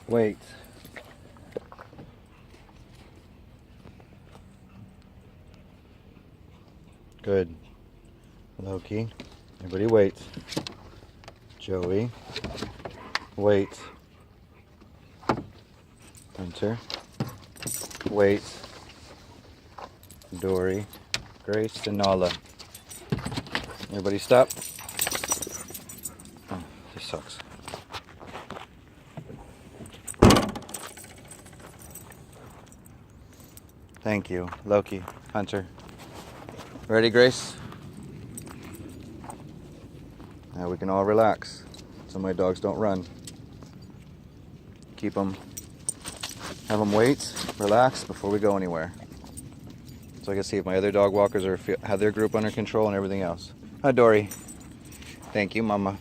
Wait. Good. Loki. Everybody wait. Joey. Wait. Hunter. Wait. Dory. Grace and Nala. Everybody stop. Oh, this sucks. Thank you. Loki. Hunter. Ready, Grace? Now we can all relax so my dogs don't run. Keep them, have them wait, relax before we go anywhere. So I can see if my other dog walkers have their group under control and everything else. Hi, Dory. Thank you, Mama.